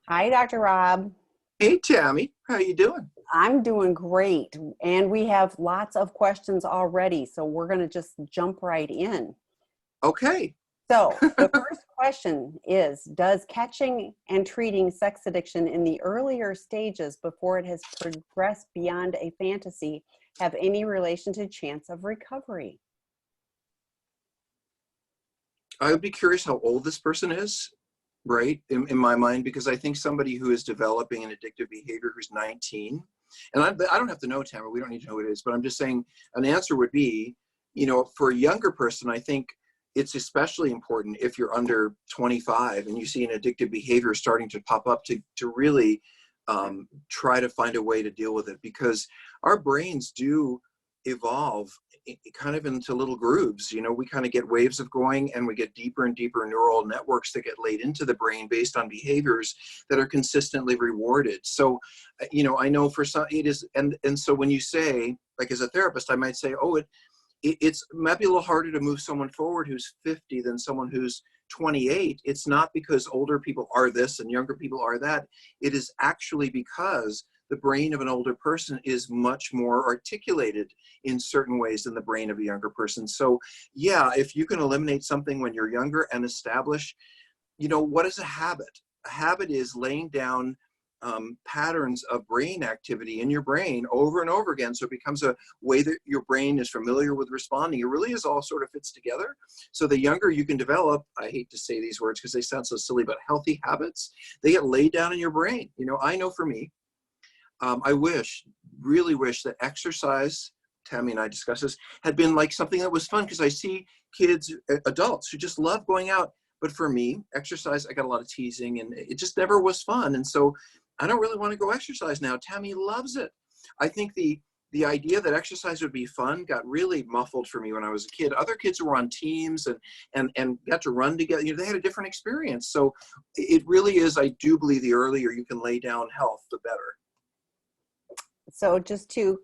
Hi, Dr. Rob. Hey Tammy, how you doing? I'm doing great. And we have lots of questions already. So we're going to just jump right in. Okay. So the first question is, does catching and treating sex addiction in the earlier stages before it has progressed beyond a fantasy have any relation to chance of recovery? I would be curious how old this person is, right? In my mind, because I think somebody who is developing an addictive behavior who's 19, and I don't have to know, Tamara, we don't need to know who it is, but I'm just saying an answer would be, for a younger person, I think it's especially important if you're under 25 and you see an addictive behavior starting to pop up to really try to find a way to deal with it, because our brains do evolve kind of into little grooves. We kind of get waves of going, and we get deeper and deeper neural networks that get laid into the brain based on behaviors that are consistently rewarded. So I know for some it is, and so when you say, like, as a therapist, I might say, oh, it might be a little harder to move someone forward who's 50 than someone who's 28. It's not because older people are this and younger people are that. It is actually because the brain of an older person is much more articulated in certain ways than the brain of a younger person. So yeah, if you can eliminate something when you're younger and establish, what is a habit? A habit is laying down patterns of brain activity in your brain over and over again. So it becomes a way that your brain is familiar with responding. It really is all sort of fits together. So the younger you can develop, I hate to say these words because they sound so silly, but healthy habits, they get laid down in your brain. I know for me, I really wish that exercise, Tammy and I discussed this, had been like something that was fun, because I see kids, adults who just love going out. But for me, exercise, I got a lot of teasing and it just never was fun. And so I don't really want to go exercise now. Tammy loves it. I think the idea that exercise would be fun got really muffled for me when I was a kid. Other kids who were on teams and got to run together, they had a different experience. So it really is, I do believe the earlier you can lay down health, the better. So just to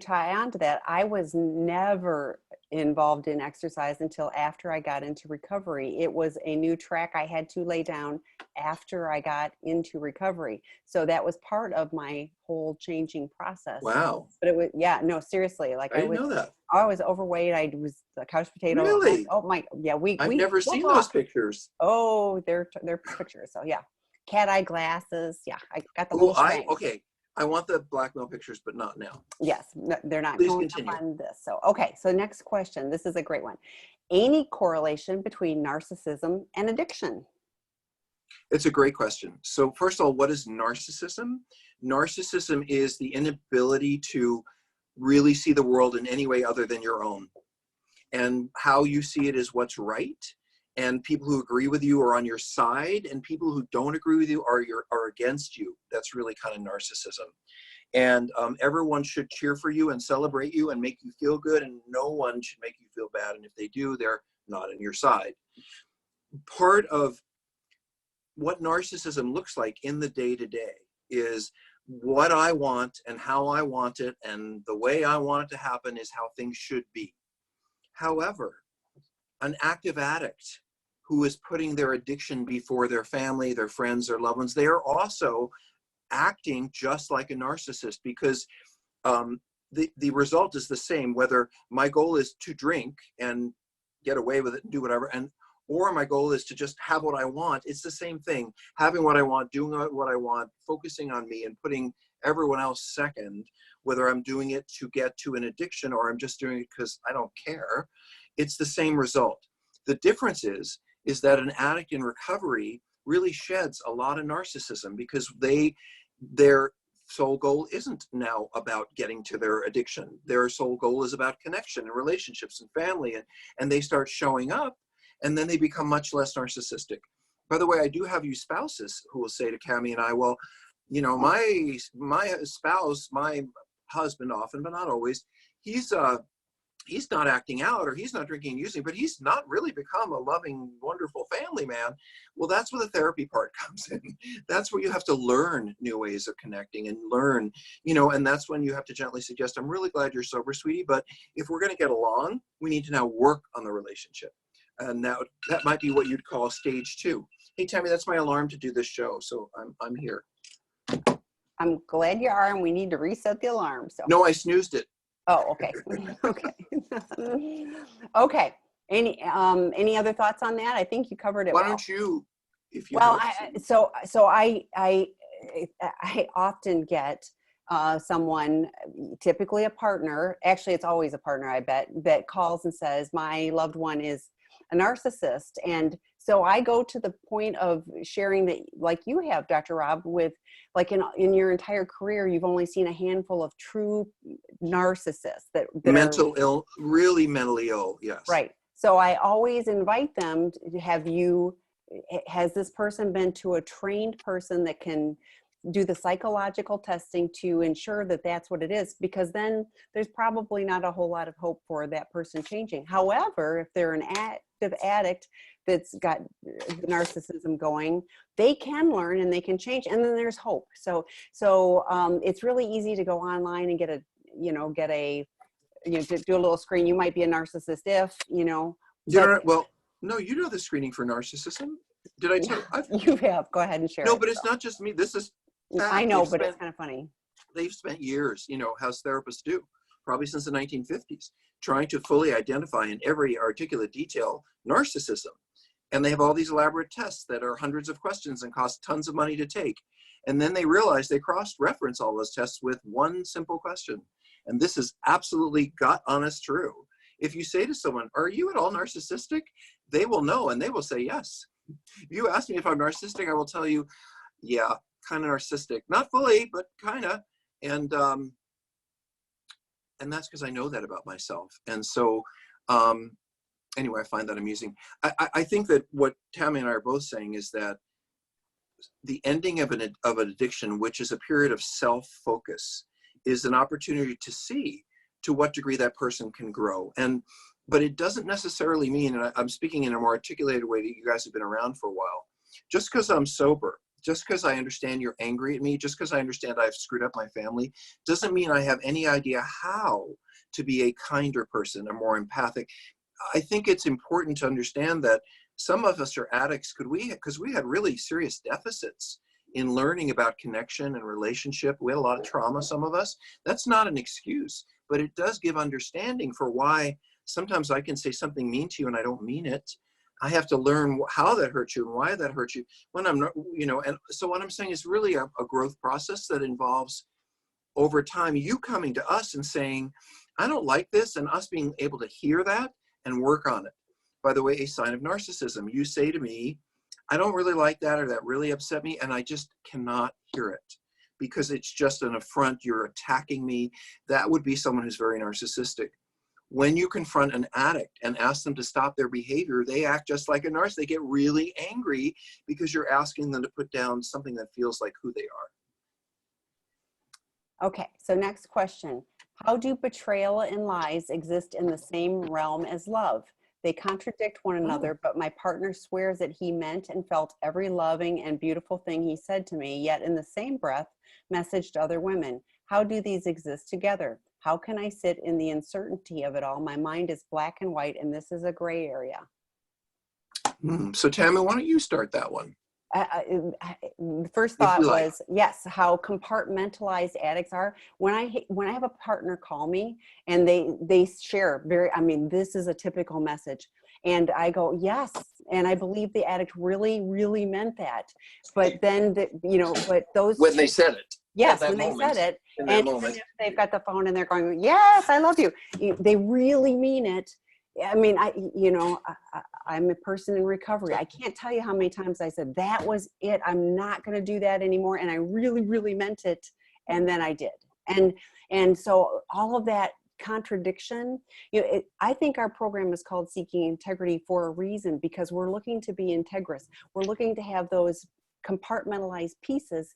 tie on to that, I was never involved in exercise until after I got into recovery. It was a new track I had to lay down after I got into recovery. So that was part of my whole changing process. Wow. But it was, yeah, no, seriously, like I didn't know that. I was overweight. I was a couch potato. Really? Oh my, yeah, I've never seen those pictures. Oh, they're pictures. So yeah, cat eye glasses. Yeah, I got the whole shebang. Okay. I want the blackmail pictures, but not now. Yes, no, they're not Please going continue. up on this. So, okay, so next question. This is a great one. Any correlation between narcissism and addiction? It's a great question. So first of all, what is narcissism? Narcissism is the inability to really see the world in any way other than your own. And how you see it is what's right. And people who agree with you are on your side, and people who don't agree with you are against you. That's really kind of narcissism. And everyone should cheer for you and celebrate you and make you feel good, and no one should make you feel bad. And if they do, they're not on your side. Part of what narcissism looks like in the day-to-day is what I want and how I want it, and the way I want it to happen is how things should be. However, an active addict who is putting their addiction before their family, their friends, their loved ones, they are also acting just like a narcissist, because the result is the same, whether my goal is to drink and get away with it and do whatever, or my goal is to just have what I want. It's the same thing. Having what I want, doing what I want, focusing on me and putting everyone else second, whether I'm doing it to get to an addiction or I'm just doing it because I don't care. It's the same result. The difference is that an addict in recovery really sheds a lot of narcissism, because their sole goal isn't now about getting to their addiction. Their sole goal is about connection and relationships and family, and they start showing up, and then they become much less narcissistic. By the way, I do have you spouses who will say to Cami and I, well, my spouse, my husband often, but not always, he's not acting out, or he's not drinking and using, but he's not really become a loving, wonderful family man. Well, that's where the therapy part comes in. That's where you have to learn new ways of connecting and learn, and that's when you have to gently suggest, I'm really glad you're sober, sweetie, but if we're going to get along, we need to now work on the relationship. And that might be what you'd call stage 2. Hey, Tammy, that's my alarm to do this show, so I'm here. I'm glad you are, and we need to reset the alarm. So No, I snoozed it. oh, okay. Okay. Okay. Any other thoughts on that? I think you covered it Why well. don't you, if you Well, have so I often get someone, typically a partner, actually it's always a partner, I bet, that calls and says, my loved one is a narcissist. And so I go to the point of sharing that, like you have, Dr. Rob, with like in your entire career, you've only seen a handful of true narcissists that mental ill, really mentally ill, yes. Right. So I always invite them to has this person been to a trained person that can do the psychological testing to ensure that that's what it is? Because then there's probably not a whole lot of hope for that person changing. However, if they're an active addict that's got narcissism going, they can learn and they can change, and then there's hope. So it's really easy to go online and get a to do a little screen. You might be a narcissist if, Well, no, you know the screening for narcissism. Did I tell you? You have. Go ahead and share. No, but it's not just me. This is fact. I know, but it's kind of funny. They've spent years, as therapists do, probably since the 1950s, trying to fully identify in every articulate detail narcissism. And they have all these elaborate tests that are hundreds of questions and cost tons of money to take. And then they realize they cross-reference all those tests with one simple question. And this is absolutely gut honest true. If you say to someone, are you at all narcissistic? They will know, and they will say yes. If you ask me if I'm narcissistic, I will tell you, yeah, kind of narcissistic. Not fully, but kind of. And that's because I know that about myself. And so anyway, I find that amusing. I think that what Tammy and I are both saying is that the ending of an addiction, which is a period of self-focus, is an opportunity to see to what degree that person can grow. But it doesn't necessarily mean, and I'm speaking in a more articulated way that you guys have been around for a while, just because I'm sober, just because I understand you're angry at me, just because I understand I've screwed up my family, doesn't mean I have any idea how to be a kinder person, a more empathic. I think it's important to understand that some of us are addicts because we had really serious deficits in learning about connection and relationship. We had a lot of trauma, some of us. That's not an excuse, but it does give understanding for why sometimes I can say something mean to you and I don't mean it. I have to learn how that hurts you and why that hurts you when I'm not, and so what I'm saying is really a growth process that involves over time, you coming to us and saying, I don't like this, and us being able to hear that and work on it. By the way, a sign of narcissism, you say to me, I don't really like that, or that really upset me, and I just cannot hear it because it's just an affront. You're attacking me. That would be someone who's very narcissistic. When you confront an addict and ask them to stop their behavior, they act just like a narcissist. They get really angry because you're asking them to put down something that feels like who they are. Okay, so next question. How do betrayal and lies exist in the same realm as love? They contradict one another, but my partner swears that he meant and felt every loving and beautiful thing he said to me, yet in the same breath messaged other women. How do these exist together? How can I sit in the uncertainty of it all? My mind is black and white, and this is a gray area. So Tammy, why don't you start that one? The first thought was, yes, how compartmentalized addicts are. When I have a partner call me and they share this is a typical message. And I go, yes. And I believe the addict really, really meant that. But then, when they said it. Yes, when they said it. And even if they've got the phone and they're going, yes, I love you. They really mean it. I mean, I'm a person in recovery. I can't tell you how many times I said, that was it. I'm not going to do that anymore. And I really, really meant it. And then I did. And so all of that contradiction, I think our program is called Seeking Integrity for a reason, because we're looking to be integrous. We're looking to have those compartmentalized pieces,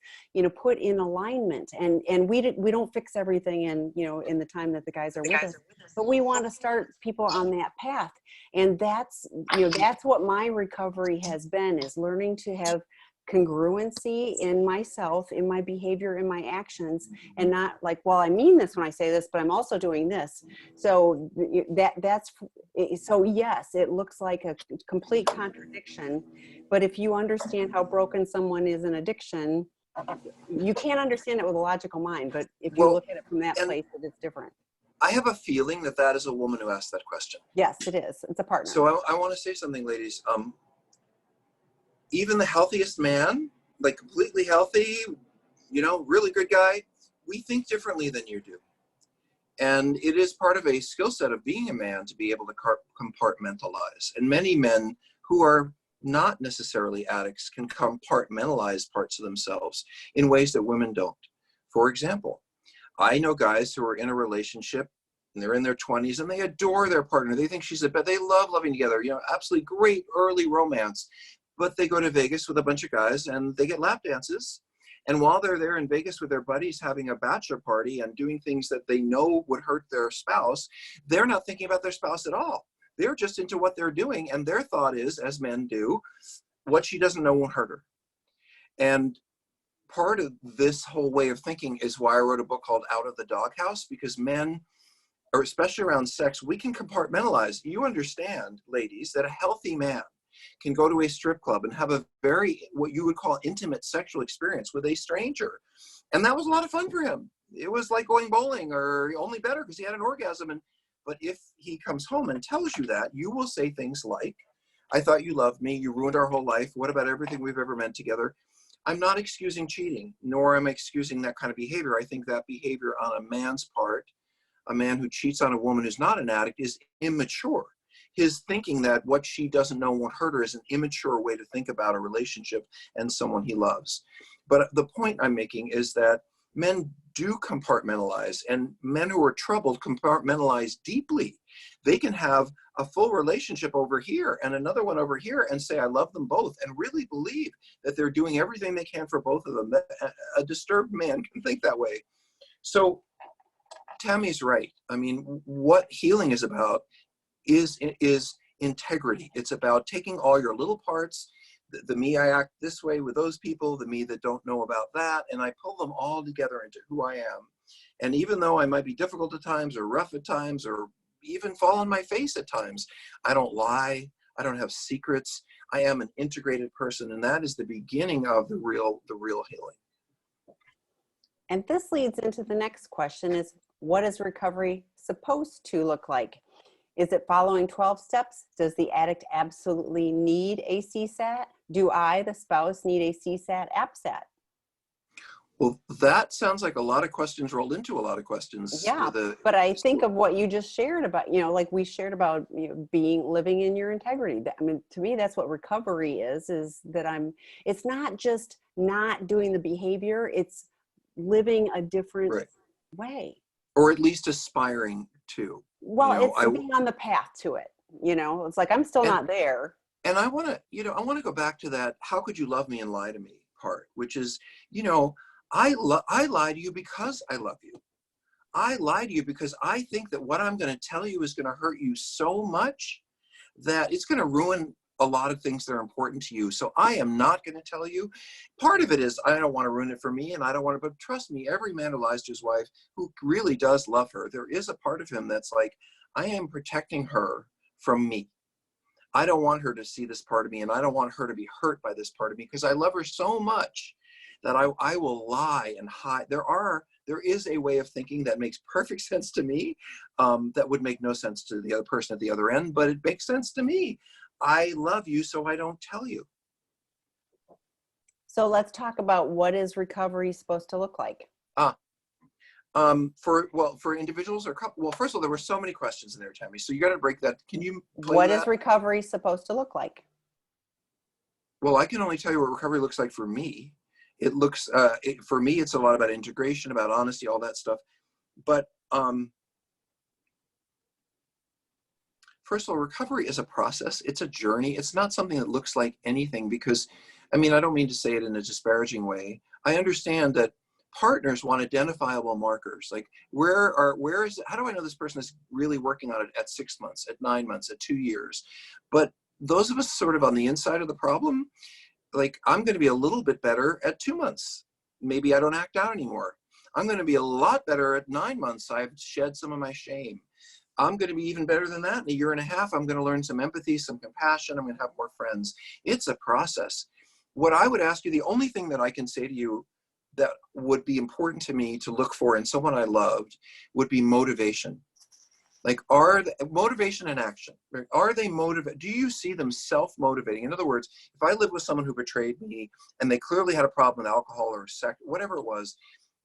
put in alignment, and we don't fix everything in the time that the guys are with us, but we want to start people on that path. And that's what my recovery has been, is learning to have congruency in myself, in my behavior, in my actions, and not like, well, I mean this when I say this, but I'm also doing this. So so yes, it looks like a complete contradiction, but if you understand how broken someone is in addiction, you can't understand it with a logical mind, but if you Well, look at it from that and place, it's different. I have a feeling that that is a woman who asked that question. Yes, it is. It's a partner. So I want to say something, ladies. Even the healthiest man, like completely healthy, you know, really good guy, we think differently than you do. And it is part of a skill set of being a man to be able to compartmentalize. And many men who are not necessarily addicts can compartmentalize parts of themselves in ways that women don't. For example, I know guys who are in a relationship and they're in their 20s and they adore their partner. They think she's the best. They love loving together, you know, absolutely great early romance. But they go to Vegas with a bunch of guys and they get lap dances. And while they're there in Vegas with their buddies having a bachelor party and doing things that they know would hurt their spouse, they're not thinking about their spouse at all. They're just into what they're doing. And their thought is, as men do, what she doesn't know won't hurt her. And part of this whole way of thinking is why I wrote a book called Out of the Doghouse, because men, or especially around sex, we can compartmentalize. You understand, ladies, that a healthy man can go to a strip club and have a very, what you would call intimate sexual experience with a stranger. And that was a lot of fun for him. It was like going bowling, or only better because he had an orgasm. But if he comes home and tells you that, you will say things like, I thought you loved me. You ruined our whole life. What about everything we've ever meant together? I'm not excusing cheating, nor am I excusing that kind of behavior. I think that behavior on a man's part, a man who cheats on a woman who's not an addict, is immature. His thinking that what she doesn't know won't hurt her is an immature way to think about a relationship and someone he loves. But the point I'm making is that men do compartmentalize, and men who are troubled compartmentalize deeply. They can have a full relationship over here and another one over here and say, I love them both, and really believe that they're doing everything they can for both of them. A disturbed man can think that way. So Tammy's right. I mean, what healing is about is integrity. It's about taking all your little parts, the me I act this way with those people, the me that don't know about that, and I pull them all together into who I am. And even though I might be difficult at times or rough at times or even fall on my face at times, I don't lie. I don't have secrets. I am an integrated person, and that is the beginning of the real healing. And this leads into the next question: is what is recovery supposed to look like? Is it following 12 steps? Does the addict absolutely need a CSAT? Do I, the spouse, need a CSAT AppSat? Well, that sounds like a lot of questions rolled into a lot of questions. Yeah, but I think of what you just shared about, you know, like we shared about, you know, living in your integrity. I mean, to me, that's what recovery is that it's not just not doing the behavior, it's living a different way. Or at least aspiring to. Well, you know, it's being on the path to it. You know, it's like, I'm still not there. And I want to go back to that, how could you love me and lie to me part, which is, you know, I lie to you because I love you. I lie to you because I think that what I'm going to tell you is going to hurt you so much that it's going to ruin a lot of things that are important to you. So I am not going to tell you. Part of it is I don't want to ruin it for me, and I don't want to, but trust me, every man who lies to his wife who really does love her, there is a part of him that's like, I am protecting her from me. I don't want her to see this part of me, and I don't want her to be hurt by this part of me because I love her so much that I will lie and hide. There is a way of thinking that makes perfect sense to me, that would make no sense to the other person at the other end, but it makes sense to me. I love you, so I don't tell you. So let's talk about what is recovery supposed to look like. For individuals or couple, well, first of all, there were so many questions in there, Tammy. So you got to break that. Can you play What that? is recovery supposed to look like? Well, I can only tell you what recovery looks like for me. It looks, for me, it's a lot about integration, about honesty, all that stuff. But first of all, recovery is a process. It's a journey. It's not something that looks like anything because, I mean, I don't mean to say it in a disparaging way. I understand that partners want identifiable markers. Like how do I know this person is really working on it at 6 months, at 9 months, at 2 years? But those of us sort of on the inside of the problem, like, I'm going to be a little bit better at 2 months. Maybe I don't act out anymore. I'm going to be a lot better at 9 months. I've shed some of my shame. I'm going to be even better than that. In a year and a half, I'm going to learn some empathy, some compassion. I'm going to have more friends. It's a process. What I would ask you, the only thing that I can say to you that would be important to me to look for in someone I loved would be motivation. Like, motivation and action, are they motivated? Do you see them self-motivating? In other words, if I lived with someone who betrayed me and they clearly had a problem with alcohol or sex, whatever it was,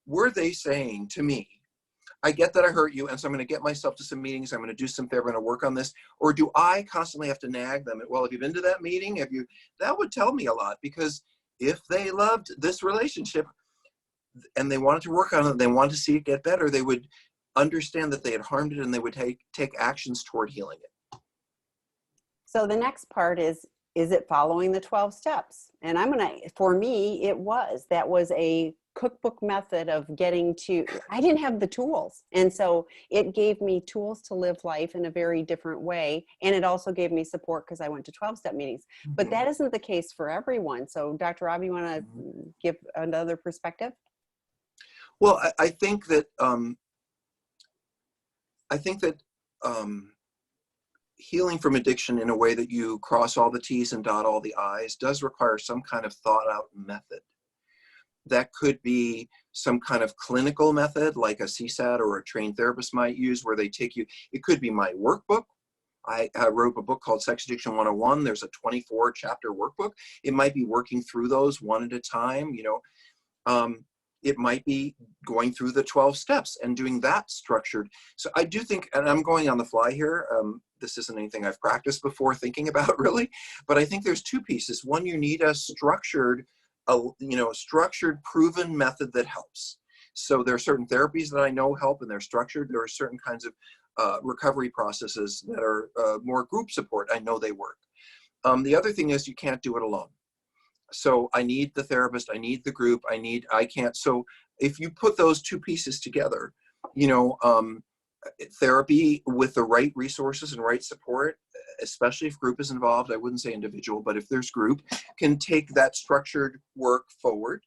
were they saying to me, I get that I hurt you, and so I'm going to get myself to some meetings, I'm going to do some therapy, I'm going to work on this? Or do I constantly have to nag them? Well, have you been to that meeting? That would tell me a lot, because if they loved this relationship and they wanted to work on it, they wanted to see it get better, they would understand that they had harmed it, and they would take actions toward healing it. So the next part is it following the 12 steps? And for me, that was a cookbook method of getting to, I didn't have the tools. And so it gave me tools to live life in a very different way. And it also gave me support because I went to 12-step meetings. Mm-hmm. But that isn't the case for everyone. So Dr. Rob, you want to give another perspective? Well, I think that healing from addiction in a way that you cross all the T's and dot all the I's does require some kind of thought out method. That could be some kind of clinical method like a CSAT or a trained therapist might use, where they take you, it could be my workbook. I wrote a book called Sex Addiction 101. There's a 24 chapter workbook. It might be working through those one at a time, it might be going through the 12 steps and doing that structured. So I do think, and I'm going on the fly here, this isn't anything I've practiced before thinking about really, but I think there's two pieces. One, you need a structured, proven method that helps. So there are certain therapies that I know help and they're structured. There are certain kinds of recovery processes that are more group support. I know they work. The other thing is you can't do it alone. So I need the therapist, I need the group, I can't. So if you put those two pieces together, therapy with the right resources and right support, especially if group is involved, I wouldn't say individual, but if there's group, can take that structured work forward.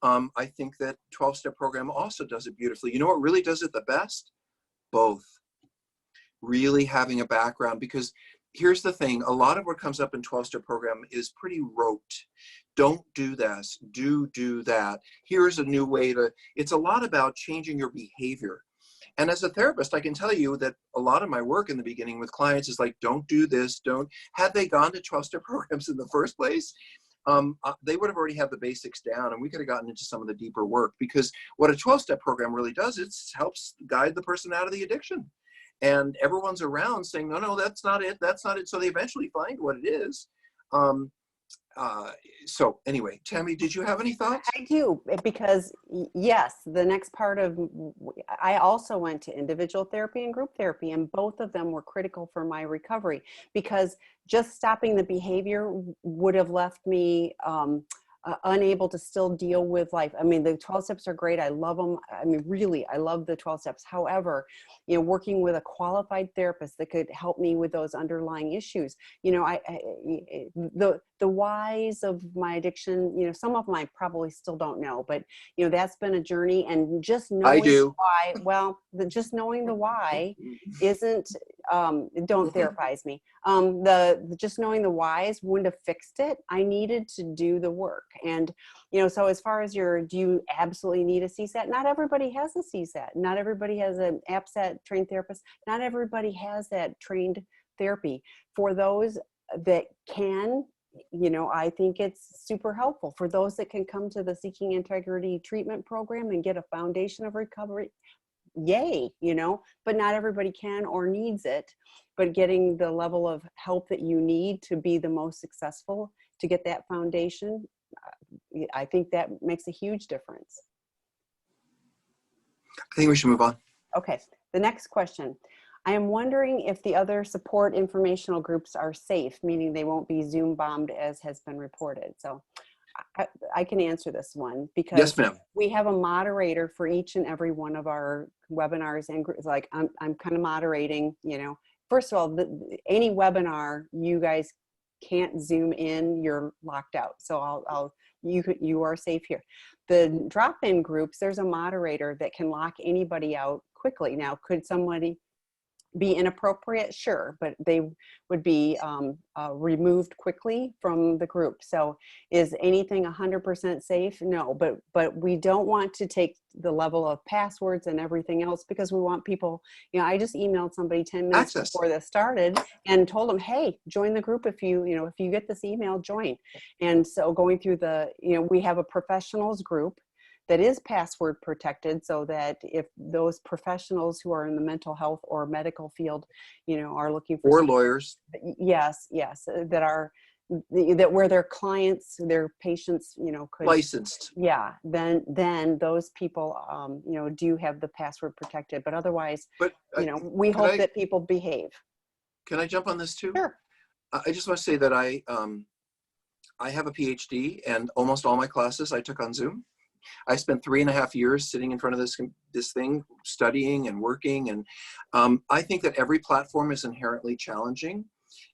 I think that 12-step program also does it beautifully. You know what really does it the best? Both. Really having a background, because here's the thing, a lot of what comes up in 12-step program is pretty rote. Don't do this, do that. Here's a new way it's a lot about changing your behavior. And as a therapist, I can tell you that a lot of my work in the beginning with clients is like, don't do this, had they gone to 12-step programs in the first place, they would have already had the basics down, and we could have gotten into some of the deeper work, because what a 12-step program really does, it helps guide the person out of the addiction. And everyone's around saying, no, that's not it. So they eventually find what it is. So anyway, Tammy, did you have any thoughts? I do, because yes, the next part of, I also went to individual therapy and group therapy, and both of them were critical for my recovery, because just stopping the behavior would have left me unable to still deal with life. I mean, the 12 steps are great. I love them. I mean, really, I love the 12 steps. However, working with a qualified therapist that could help me with those underlying issues, the whys of my addiction, some of them I probably still don't know, but that's been a journey. And just knowing why, just knowing the why isn't, don't therapize me. Just knowing the whys wouldn't have fixed it. I needed to do the work. And, so as far as do you absolutely need a CSAT? Not everybody has a CSAT. Not everybody has an APSAT trained therapist. Not everybody has that trained therapy. For those that can, I think it's super helpful. For those that can come to the Seeking Integrity treatment program and get a foundation of recovery, yay, but not everybody can or needs it. But getting the level of help that you need to be the most successful, to get that foundation, I think that makes a huge difference. I think we should move on. Okay, the next question. I am wondering if the other support informational groups are safe, meaning they won't be Zoom bombed as has been reported. So I can answer this one, because yes, ma'am. We have a moderator for each and every one of our webinars and groups. Like I'm kind of moderating, First of all, any webinar you guys can't Zoom in, you're locked out. So you are safe here. The drop-in groups, there's a moderator that can lock anybody out quickly. Now, could somebody be inappropriate? Sure, but they would be removed quickly from the group. So is anything 100% safe? No, but we don't want to take the level of passwords and everything else, because we want people, you know, I just emailed somebody 10 minutes Access. before this started and told them, hey, join the group if you get this email, join. And so going through we have a professionals group that is password protected, so that if those professionals who are in the mental health or medical field, are looking for or lawyers, yes, that where their clients, their patients, could licensed, then those people, do have the password protected. But otherwise, but we hope that people behave. Can I jump on this too? Sure. I just want to say that I have a PhD, and almost all my classes I took on Zoom. I spent 3.5 years sitting in front of this thing, studying and working. And I think that every platform is inherently challenging.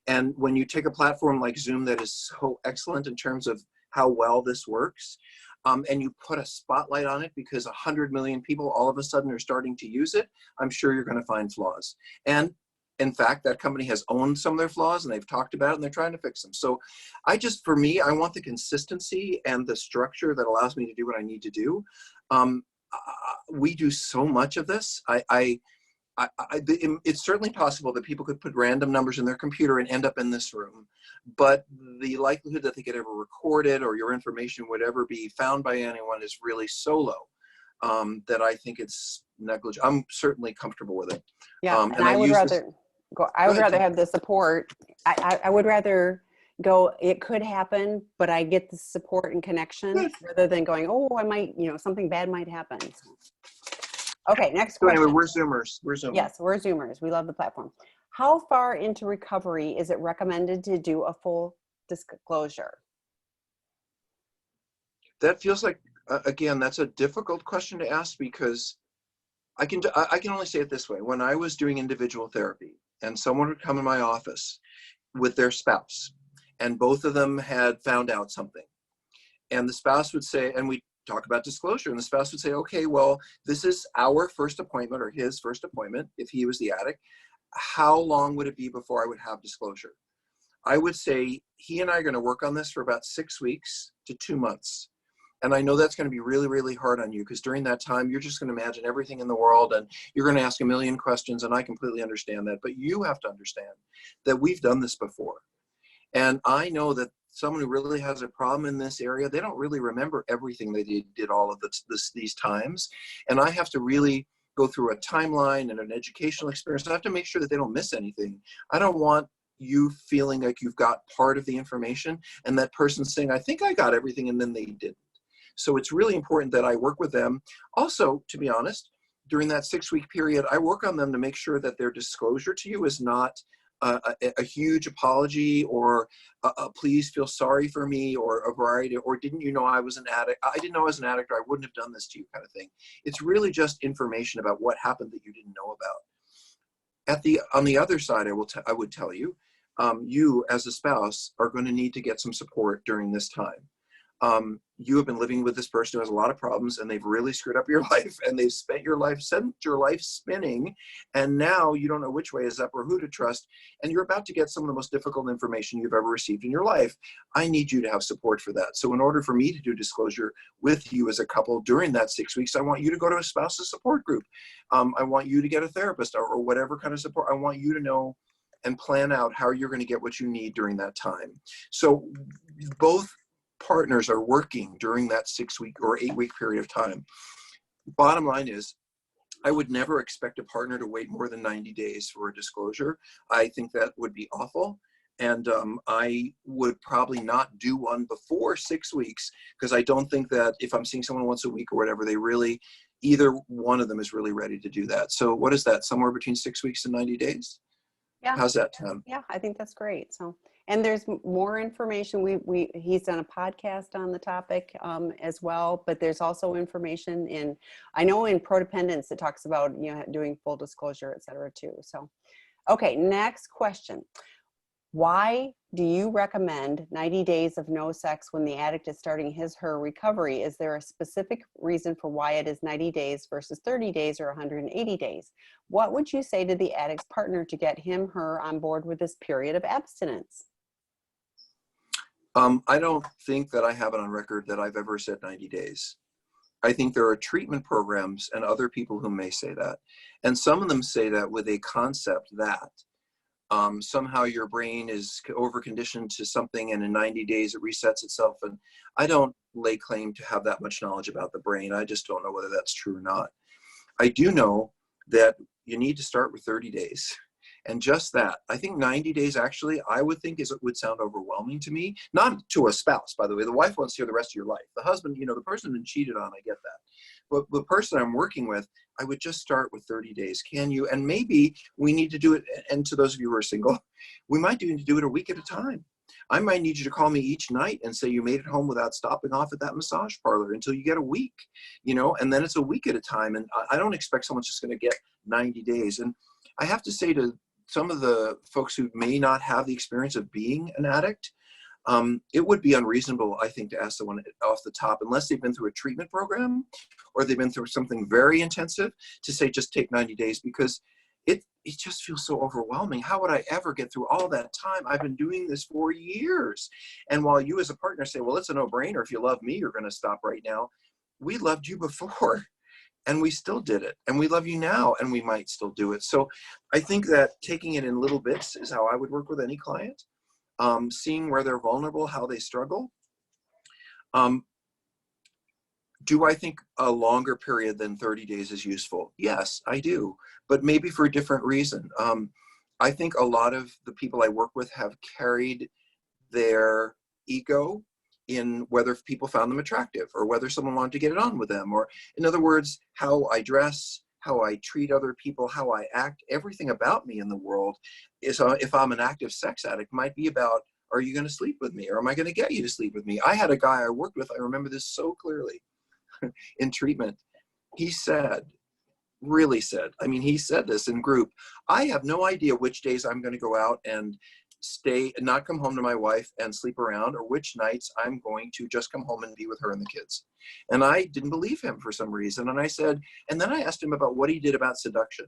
And when you take a platform like Zoom that is so excellent in terms of how well this works, and you put a spotlight on it because 100 million people all of a sudden are starting to use it, I'm sure you're going to find flaws. And in fact, that company has owned some of their flaws, and they've talked about it, and they're trying to fix them. So for me, I want the consistency and the structure that allows me to do what I need to do. We do so much of this. It's certainly possible that people could put random numbers in their computer and end up in this room, but the likelihood that they could ever record it or your information would ever be found by anyone is really so low that I think it's negligible. I'm certainly comfortable with it. Yeah, and I would rather have the support. I would rather go, it could happen, but I get the support and connection rather than going, oh, I might, something bad might happen. Okay, next question. So anyway, we're Zoomers. We're Zoomers. Yes, we're Zoomers. We love the platform. How far into recovery is it recommended to do a full disclosure? That feels like, again, that's a difficult question to ask, because I can only say it this way. When I was doing individual therapy and someone would come in my office with their spouse, and both of them had found out something, and the spouse would say, and we talk about disclosure, and the spouse would say, okay, well, this is our first appointment, or his first appointment, if he was the addict. How long would it be before I would have disclosure? I would say he and I are going to work on this for about 6 weeks to 2 months. And I know that's going to be really, really hard on you, because during that time, you're just going to imagine everything in the world, and you're going to ask a million questions, and I completely understand that. But you have to understand that we've done this before. And I know that someone who really has a problem in this area, they don't really remember everything they did all of these times. And I have to really go through a timeline and an educational experience. I have to make sure that they don't miss anything. I don't want you feeling like you've got part of the information and that person saying, I think I got everything, and then they didn't. So it's really important that I work with them. Also, to be honest, during that 6-week period, I work on them to make sure that their disclosure to you is not a huge apology, or please feel sorry for me, or a variety, or didn't you know I was an addict? I didn't know I was an addict, or I wouldn't have done this to you, kind of thing. It's really just information about what happened that you didn't know about. On the other side, I would tell you, you as a spouse are going to need to get some support during this time. You have been living with this person who has a lot of problems, and they've really screwed up your life, and they've sent your life spinning, and now you don't know which way is up or who to trust, and you're about to get some of the most difficult information you've ever received in your life. I need you to have support for that. So in order for me to do disclosure with you as a couple during that 6 weeks, I want you to go to a spouse's support group. I want you to get a therapist, or whatever kind of support. I want you to know and plan out how you're going to get what you need during that time. So both partners are working during that 6-week or 8-week period of time. Bottom line is, I would never expect a partner to wait more than 90 days for a disclosure. I think that would be awful. And I would probably not do one before 6 weeks, because I don't think that if I'm seeing someone once a week or whatever, either one of them is really ready to do that. So what is that? Somewhere between 6 weeks and 90 days? Yeah. How's that, Tim? Yeah, I think that's great. So, and there's more information. He's done a podcast on the topic as well, but there's also information I know in Prodependence, it talks about, doing full disclosure, et cetera, too. So, okay, next question. Why do you recommend 90 days of no sex when the addict is starting his/her recovery? Is there a specific reason for why it is 90 days versus 30 days or 180 days? What would you say to the addict's partner to get him/her on board with this period of abstinence? I don't think that I have it on record that I've ever said 90 days. I think there are treatment programs and other people who may say that. And some of them say that with a concept that somehow your brain is overconditioned to something and in 90 days it resets itself. And I don't lay claim to have that much knowledge about the brain. I just don't know whether that's true or not. I do know that you need to start with 30 days. And just that, I think 90 days actually, I would think it would sound overwhelming to me. Not to a spouse, by the way. The wife wants to hear the rest of your life. The husband, you know, the person been cheated on, I get that. But the person I'm working with, I would just start with 30 days. Can you? And maybe we need to do it, and to those of you who are single, we might need to do it a week at a time. I might need you to call me each night and say you made it home without stopping off at that massage parlor until you get a week, you know, and then it's a week at a time. And I don't expect someone's just going to get 90 days. And I have to say to some of the folks who may not have the experience of being an addict, it would be unreasonable, I think, to ask someone off the top, unless they've been through a treatment program or they've been through something very intensive, to say just take 90 days, because it just feels so overwhelming. How would I ever get through all that time? I've been doing this for years. And while you as a partner say, well, it's a no-brainer. If you love me, you're going to stop right now. We loved you before. And we still did it. And we love you now, and we might still do it. So I think that taking it in little bits is how I would work with any client. Seeing where they're vulnerable, how they struggle. Do I think a longer period than 30 days is useful? Yes, I do, but maybe for a different reason. I think a lot of the people I work with have carried their ego in whether people found them attractive or whether someone wanted to get it on with them, or in other words, how I dress, how I treat other people, how I act, everything about me in the world is, if I'm an active sex addict, might be about, are you going to sleep with me? Or am I going to get you to sleep with me? I had a guy I worked with, I remember this so clearly in treatment. He said, really said, I mean, he said this in group, I have no idea which days I'm going to go out and stay and not come home to my wife and sleep around, or which nights I'm going to just come home and be with her and the kids. And I didn't believe him for some reason. And I said, and then I asked him about what he did about seduction.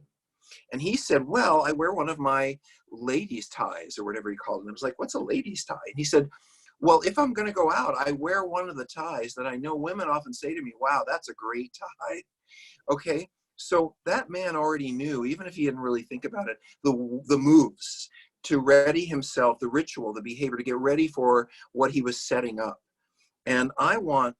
And he said, well, I wear one of my ladies' ties, or whatever he called it. I was like, what's a ladies' tie? And he said, well, if I'm going to go out, I wear one of the ties that I know women often say to me, wow, that's a great tie. Okay. So that man already knew, even if he didn't really think about it, the moves to ready himself, the ritual, the behavior, to get ready for what he was setting up. And I want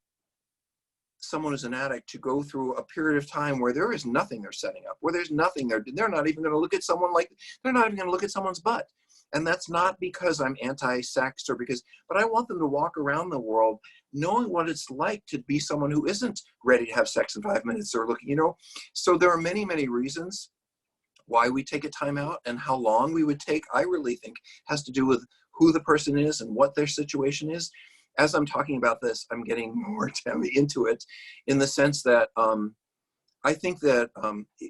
someone who's an addict to go through a period of time where there is nothing they're setting up, where there's nothing they're not even going to look at someone like, they're not even going to look at someone's butt. And that's not because I'm anti-sex or because, but I want them to walk around the world knowing what it's like to be someone who isn't ready to have sex in 5 minutes or looking, you know. So there are many, many reasons why we take a time out, and how long we would take, I really think has to do with who the person is and what their situation is. As I'm talking about this, I'm getting more into it in the sense that I think that,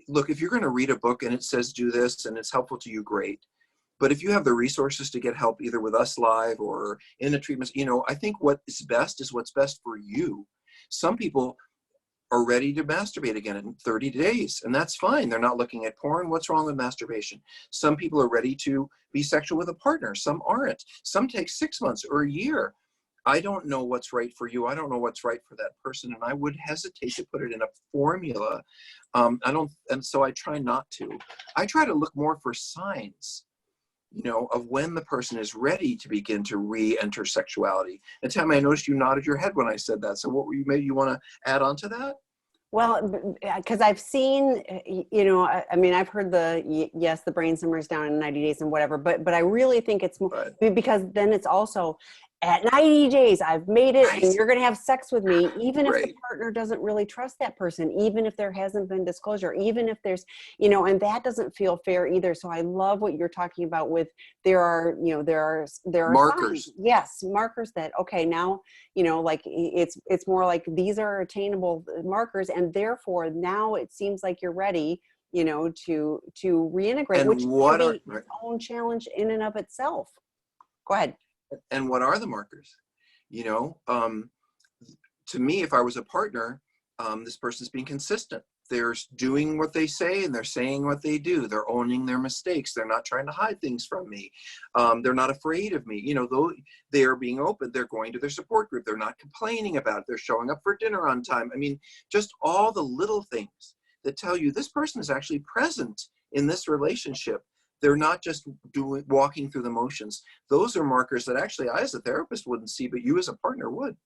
look, if you're going to read a book and it says do this and it's helpful to you, great. But if you have the resources to get help either with us live or in a treatment, you know, I think what is best is what's best for you. Some people are ready to masturbate again in 30 days, and that's fine. They're not looking at porn. What's wrong with masturbation? Some people are ready to be sexual with a partner. Some aren't. Some take 6 months or a year. I don't know what's right for you. I don't know what's right for that person, and I would hesitate to put it in a formula. And so I try not to. I try to look more for signs, you know, of when the person is ready to begin to re-enter sexuality. And Tammy, I noticed you nodded your head when I said that. So what were you, maybe you want to add on to that? Well, because I've seen, you know, I mean, I've heard yes, the brain simmers down in 90 days and whatever, but I really think it's more, right, because then it's also at 90 days, I've made it, right, and you're going to have sex with me, even if, right, the partner doesn't really trust that person, even if there hasn't been disclosure, even if there's, you know, and that doesn't feel fair either. So I love what you're talking about with, there are markers. Signs. Yes, markers that, okay, now, you know, like it's more like these are attainable markers, and therefore now it seems like you're ready, you know, to reintegrate, and which what can be are, its own challenge in and of itself. Go ahead. And what are the markers? You know, to me, if I was a partner, this person's being consistent. They're doing what they say and they're saying what they do. They're owning their mistakes. They're not trying to hide things from me. They're not afraid of me. You know, though they are being open, they're going to their support group. They're not complaining about it. They're showing up for dinner on time. I mean, just all the little things that tell you this person is actually present in this relationship. They're not just walking through the motions. Those are markers that actually I as a therapist wouldn't see, but you as a partner would.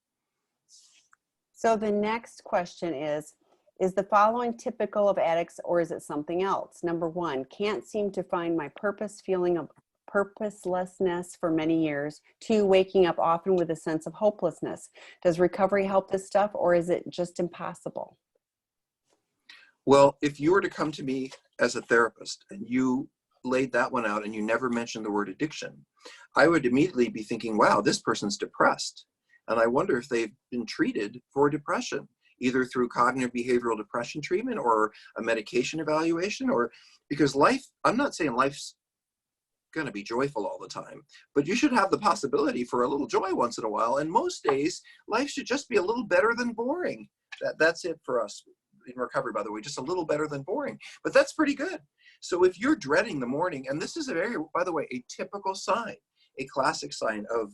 So the next question is the following typical of addicts or is it something else? Number one, can't seem to find my purpose, feeling of purposelessness for many years. Two, waking up often with a sense of hopelessness. Does recovery help this stuff or is it just impossible? Well, if you were to come to me as a therapist and you laid that one out and you never mentioned the word addiction, I would immediately be thinking, wow, this person's depressed. And I wonder if they've been treated for depression, either through cognitive behavioral depression treatment or a medication evaluation, or because life, I'm not saying life's going to be joyful all the time, but you should have the possibility for a little joy once in a while. And most days, life should just be a little better than boring. That's it for us in recovery, by the way, just a little better than boring, but that's pretty good. So if you're dreading the morning, and this is a very, by the way, a typical sign, a classic sign of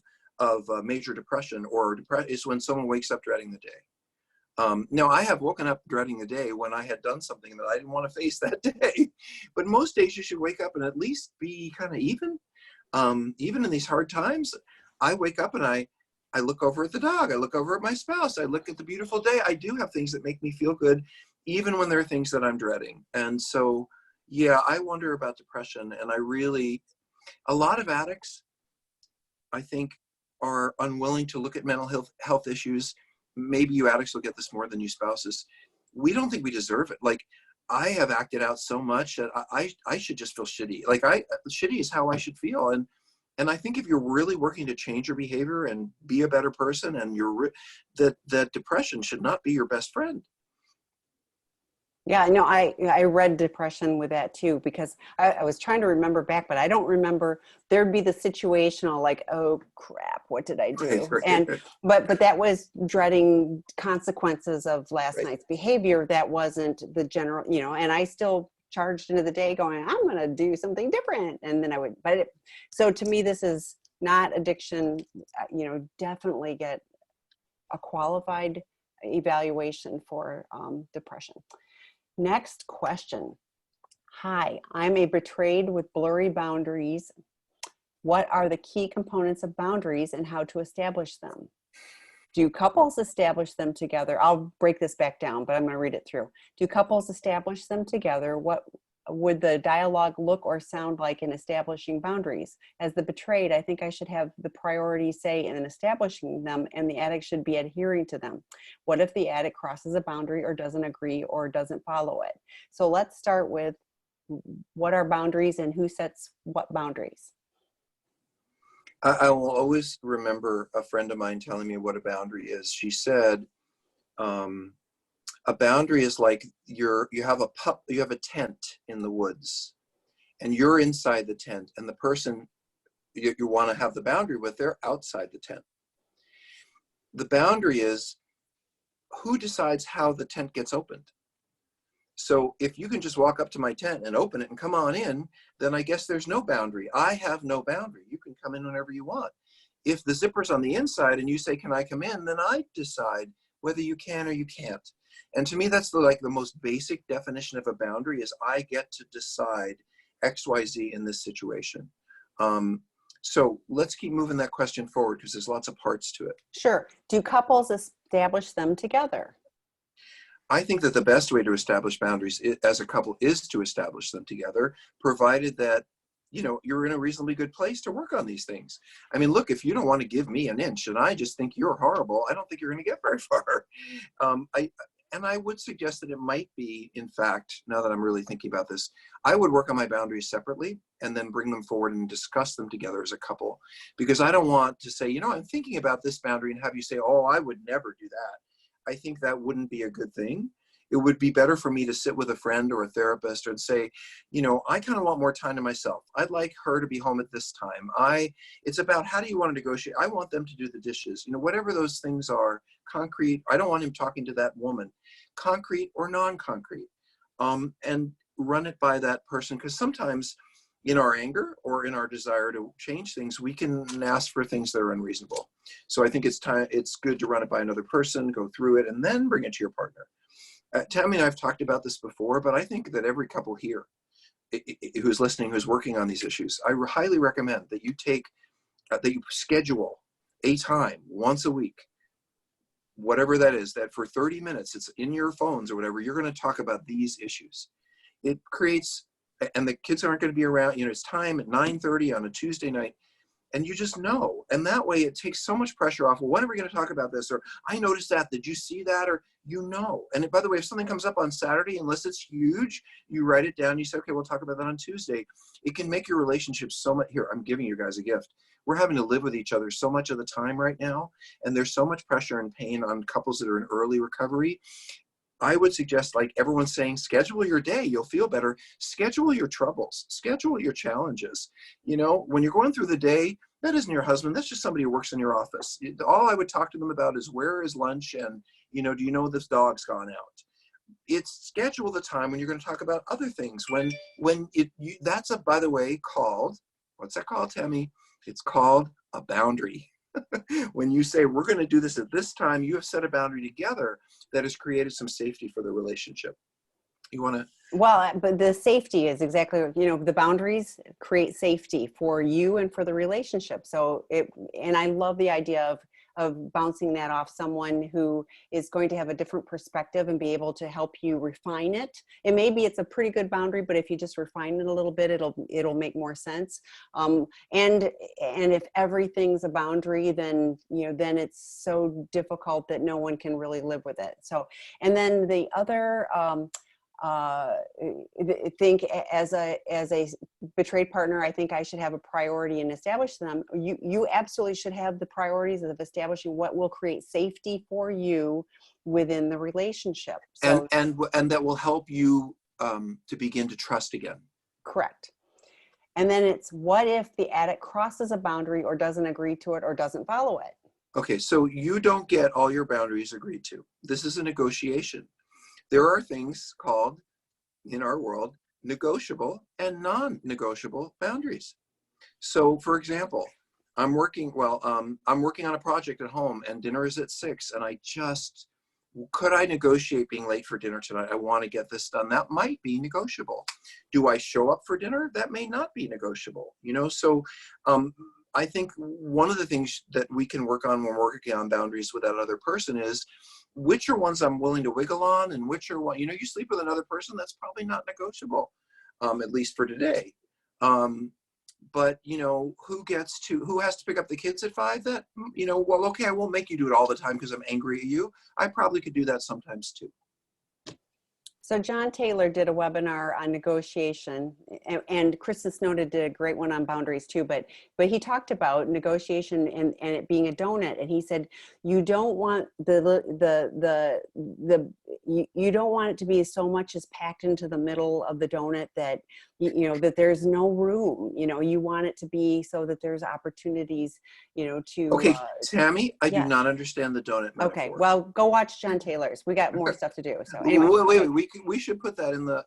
major depression or depression is when someone wakes up dreading the day. Now, I have woken up dreading the day when I had done something that I didn't want to face that day. But most days you should wake up and at least be kind of even. Even in these hard times, I wake up and I look over at the dog. I look over at my spouse. I look at the beautiful day. I do have things that make me feel good, even when there are things that I'm dreading. And so, yeah, I wonder about depression. And a lot of addicts, I think, are unwilling to look at mental health issues. Maybe you addicts will get this more than you spouses. We don't think we deserve it. Like, I have acted out so much that I should just feel shitty. Like, shitty is how I should feel. And I think if you're really working to change your behavior and be a better person, and that depression should not be your best friend. Yeah, no, I read depression with that too, because I was trying to remember back, but I don't remember. There'd be the situational, like, oh crap, what did I do? Right. And but that was dreading consequences of last Right. night's behavior. That wasn't the general, and I still charged into the day going, I'm going to do something different. And then I would, so to me, this is not addiction. Definitely get a qualified evaluation for depression. Next question. Hi, I'm a betrayed with blurry boundaries. What are the key components of boundaries and how to establish them? Do couples establish them together? I'll break this back down, but I'm going to read it through. Do couples establish them together? What would the dialogue look or sound like in establishing boundaries? As the betrayed, I think I should have the priority say in establishing them, and the addict should be adhering to them. What if the addict crosses a boundary or doesn't agree or doesn't follow it? So let's start with what are boundaries and who sets what boundaries? I will always remember a friend of mine telling me what a boundary is. She said, a boundary is like you have a tent in the woods, and you're inside the tent, and the person you want to have the boundary with, they're outside the tent. The boundary is who decides how the tent gets opened. So if you can just walk up to my tent and open it and come on in, then I guess there's no boundary. I have no boundary. You can come in whenever you want. If the zipper's on the inside and you say, can I come in? Then I decide whether you can or you can't. And to me, that's the most basic definition of a boundary is I get to decide X, Y, Z in this situation. So let's keep moving that question forward because there's lots of parts to it. Sure. Do couples establish them together? I think that the best way to establish boundaries as a couple is to establish them together, provided that, you're in a reasonably good place to work on these things. I mean, look, if you don't want to give me an inch and I just think you're horrible, I don't think you're going to get very far. I would suggest that it might be, in fact, now that I'm really thinking about this, I would work on my boundaries separately and then bring them forward and discuss them together as a couple. Because I don't want to say, I'm thinking about this boundary and have you say, oh, I would never do that. I think that wouldn't be a good thing. It would be better for me to sit with a friend or a therapist and say, I kind of want more time to myself. I'd like her to be home at this time. It's about, how do you want to negotiate? I want them to do the dishes, whatever those things are, concrete. I don't want him talking to that woman, concrete or non-concrete, and run it by that person. Because sometimes in our anger or in our desire to change things, we can ask for things that are unreasonable. So I think it's good to run it by another person, go through it, and then bring it to your partner. Tammy and I have talked about this before, but I think that every couple here who's listening, who's working on these issues, I highly recommend that you that you schedule a time once a week, whatever that is, that for 30 minutes, it's in your phones or whatever, you're going to talk about these issues. It creates, and the kids aren't going to be around, it's time at 9:30 on a Tuesday night. And you just know. And that way it takes so much pressure off. Well, when are we going to talk about this? Or I noticed that. Did you see that? Or And by the way, if something comes up on Saturday, unless it's huge, you write it down. You say, okay, we'll talk about that on Tuesday. It can make your relationship so much. Here, I'm giving you guys a gift. We're having to live with each other so much of the time right now. And there's so much pressure and pain on couples that are in early recovery. I would suggest, like everyone's saying, schedule your day. You'll feel better. Schedule your troubles. Schedule your challenges. When you're going through the day, that isn't your husband. That's just somebody who works in your office. All I would talk to them about is, where is lunch? And, do you know this dog's gone out? It's schedule the time when you're going to talk about other things. That's by the way, called, what's that called, Tammy? It's called a boundary. When you say, we're going to do this at this time, you have set a boundary together that has created some safety for the relationship. You want to? Well, but the safety is exactly, the boundaries create safety for you and for the relationship. So and I love the idea of bouncing that off someone who is going to have a different perspective and be able to help you refine it. And maybe it's a pretty good boundary, but if you just refine it a little bit, it'll make more sense. And if everything's a boundary, then then it's so difficult that no one can really live with it. So, and then the other think as a betrayed partner, I think I should have a priority and establish them. You absolutely should have the priorities of establishing what will create safety for you within the relationship. So, and that will help you to begin to trust again. Correct. And then it's, what if the addict crosses a boundary or doesn't agree to it or doesn't follow it? Okay, so you don't get all your boundaries agreed to. This is a negotiation. There are things called, in our world, negotiable and non-negotiable boundaries. So, for example, I'm working on a project at home, and dinner is at 6, and could I negotiate being late for dinner tonight? I want to get this done. That might be negotiable. Do I show up for dinner? That may not be negotiable. So I think one of the things that we can work on when we're working on boundaries with that other person is, which are ones I'm willing to wiggle on, and which are what, you sleep with another person, that's probably not negotiable, at least for today. But who has to pick up the kids at 5? That, well, okay, I won't make you do it all the time because I'm angry at you. I probably could do that sometimes too. So John Taylor did a webinar on negotiation, and Kristen Snowden did a great one on boundaries too, but he talked about negotiation and it being a donut, and he said you don't want you don't want it to be so much as packed into the middle of the donut that that there's no room. You want it to be so that there's opportunities to. Okay, Tammy, I do not understand the donut metaphor. Okay, well, go watch John Taylor's. We got more stuff to do. So anyway, wait. We should put that in the.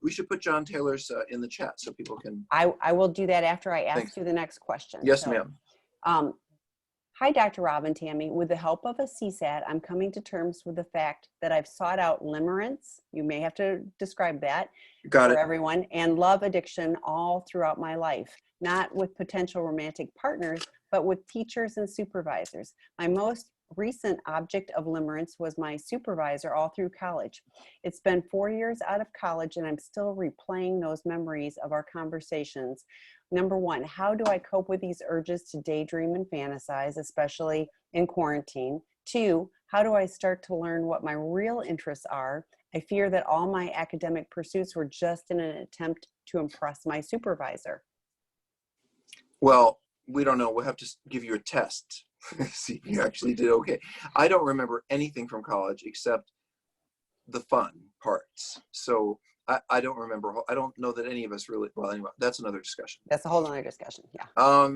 We should put John Taylor's in the chat so people can. I will do that after I ask you the next question. Yes, ma'am. Hi, Dr. Rob and Tammy. With the help of a CSAT, I'm coming to terms with the fact that I've sought out limerence. You may have to describe that for everyone, and love addiction all throughout my life. Not with potential romantic partners, but with teachers and supervisors. My most recent object of limerence was my supervisor all through college. It's been 4 years out of college, and I'm still replaying those memories of our conversations. Number one, how do I cope with these urges to daydream and fantasize, especially in quarantine? 2, how do I start to learn what my real interests are? I fear that all my academic pursuits were just in an attempt to impress my supervisor. Well, we don't know. We'll have to give you a test. See if you actually did okay. I don't remember anything from college except the fun parts. So I don't remember. I don't know that any of us really, well, anyway, that's another discussion. That's a whole other discussion. Yeah.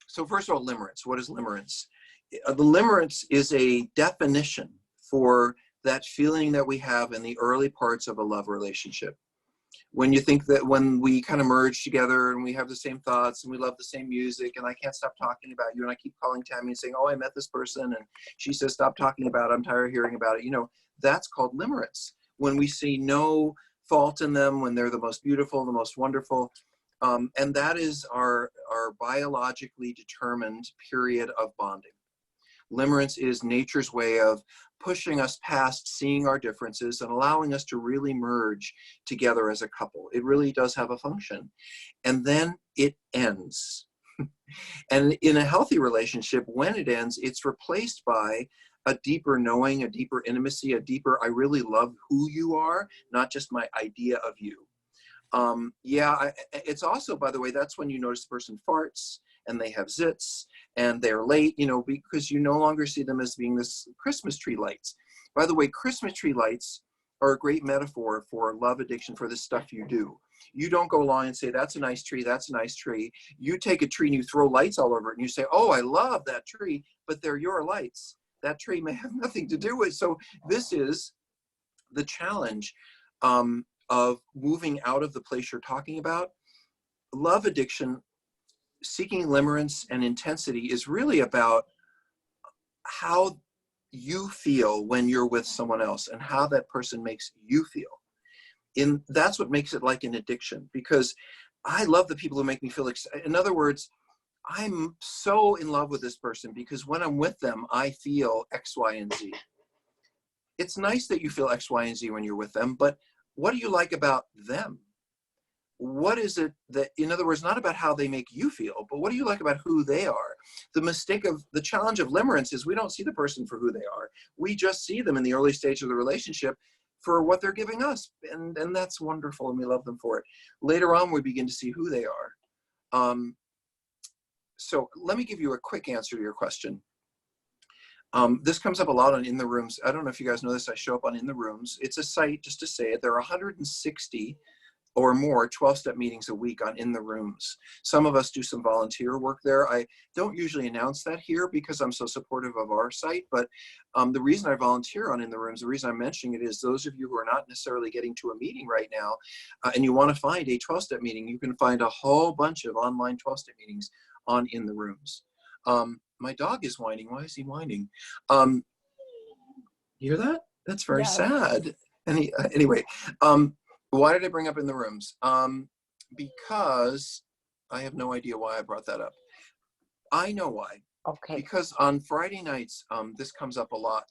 So first of all, limerence. What is limerence? The limerence is a definition for that feeling that we have in the early parts of a love relationship. When you think that when we kind of merge together and we have the same thoughts and we love the same music and I can't stop talking about you and I keep calling Tammy and saying, oh, I met this person and she says, stop talking about it. I'm tired of hearing about it. You know, that's called limerence. When we see no fault in them, when they're the most beautiful, the most wonderful. And that is our biologically determined period of bonding. Limerence is nature's way of pushing us past seeing our differences and allowing us to really merge together as a couple. It really does have a function. And then it ends. And in a healthy relationship, when it ends, it's replaced by a deeper knowing, a deeper intimacy, a deeper, I really love who you are, not just my idea of you. It's also, by the way, that's when you notice the person farts and they have zits and they're late, you know, because you no longer see them as being this Christmas tree lights. By the way, Christmas tree lights are a great metaphor for love addiction, for the stuff you do. You don't go along and say, that's a nice tree, that's a nice tree. You take a tree and you throw lights all over it and you say, oh, I love that tree, but they're your lights. That tree may have nothing to do with. So this is the challenge of moving out of the place you're talking about. Love addiction, seeking limerence and intensity is really about how you feel when you're with someone else and how that person makes you feel. That's what makes it like an addiction, because I love the people who make me feel excited. In other words, I'm so in love with this person because when I'm with them, I feel X, Y, and Z. It's nice that you feel X, Y, and Z when you're with them, but what do you like about them? What is it that, in other words, not about how they make you feel, but what do you like about who they are? The challenge of limerence is we don't see the person for who they are. We just see them in the early stage of the relationship for what they're giving us. And that's wonderful, and we love them for it. Later on, we begin to see who they are. So let me give you a quick answer to your question. This comes up a lot on In the Rooms. I don't know if you guys know this. I show up on In the Rooms. It's a site, just to say it, there are 160 or more 12-step meetings a week on In the Rooms. Some of us do some volunteer work there. I don't usually announce that here because I'm so supportive of our site, but the reason I volunteer on In the Rooms, the reason I'm mentioning it is those of you who are not necessarily getting to a meeting right now and you want to find a 12-step meeting, you can find a whole bunch of online 12-step meetings on In the Rooms. My dog is whining. Why is he whining? You hear that? That's very sad. Anyway, why did I bring up In the Rooms? Because I have no idea why I brought that up. I know why. Okay. Because on Friday nights, this comes up a lot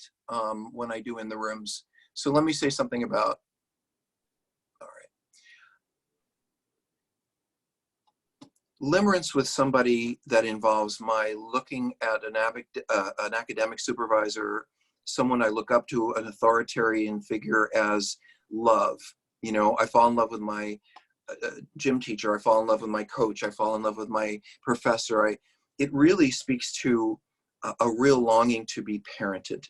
when I do In the Rooms. So let me say something about, all right. Limerence with somebody that involves my looking at an academic supervisor, someone I look up to, an authoritarian figure, as love. You know, I fall in love with my gym teacher. I fall in love with my coach. I fall in love with my professor. It really speaks to a real longing to be parented.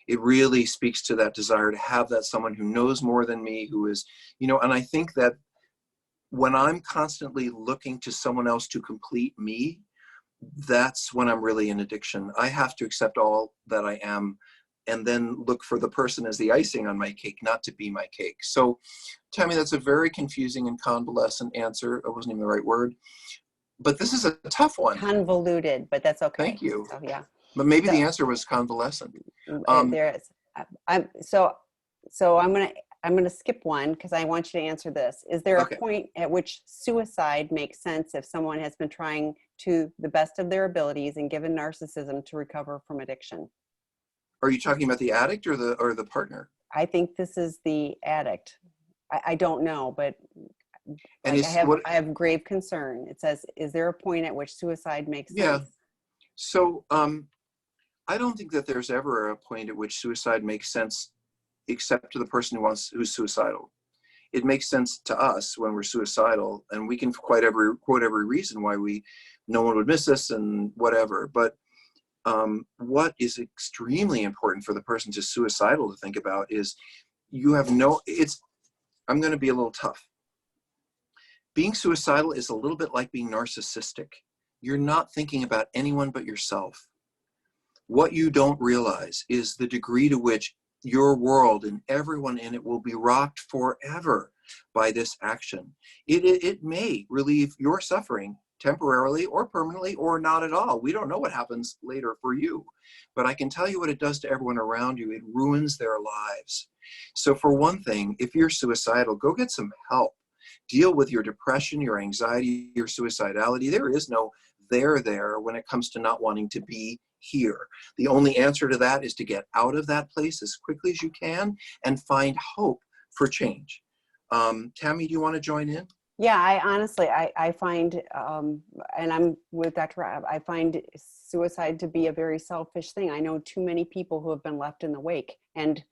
It really speaks to that desire to have that someone who knows more than me, who is, you know, and I think that when I'm constantly looking to someone else to complete me, that's when I'm really in addiction. I have to accept all that I am and then look for the person as the icing on my cake, not to be my cake. So, Tammy, that's a very confusing and convalescent answer. It wasn't even the right word, but this is a tough one. Convoluted, but that's okay. Thank you. So, yeah. But maybe the answer was convalescent. There is. So I'm gonna skip one because I want you to answer this. Is there a point at which suicide makes sense if someone has been trying to the best of their abilities and given narcissism to recover from addiction? Are you talking about the addict or the partner? I think this is the addict. I don't know, but and I have grave concern. It says, is there a point at which suicide makes sense? Yeah. So I don't think that there's ever a point at which suicide makes sense except to the person who's suicidal. It makes sense to us when we're suicidal, and we can quote every reason why no one would miss us and whatever. But what is extremely important for the person who's suicidal to think about is you have no, I'm going to be a little tough. Being suicidal is a little bit like being narcissistic. You're not thinking about anyone but yourself. What you don't realize is the degree to which your world and everyone in it will be rocked forever by this action. It may relieve your suffering temporarily or permanently or not at all. We don't know what happens later for you, but I can tell you what it does to everyone around you. It ruins their lives. So for one thing, if you're suicidal, go get some help. Deal with your depression, your anxiety, your suicidality. There is no there when it comes to not wanting to be here. The only answer to that is to get out of that place as quickly as you can and find hope for change. Tammy, do you want to join in? Yeah, I honestly, I find, and I'm with Dr. Rob, I find suicide to be a very selfish thing. I know too many people who have been left in the wake, and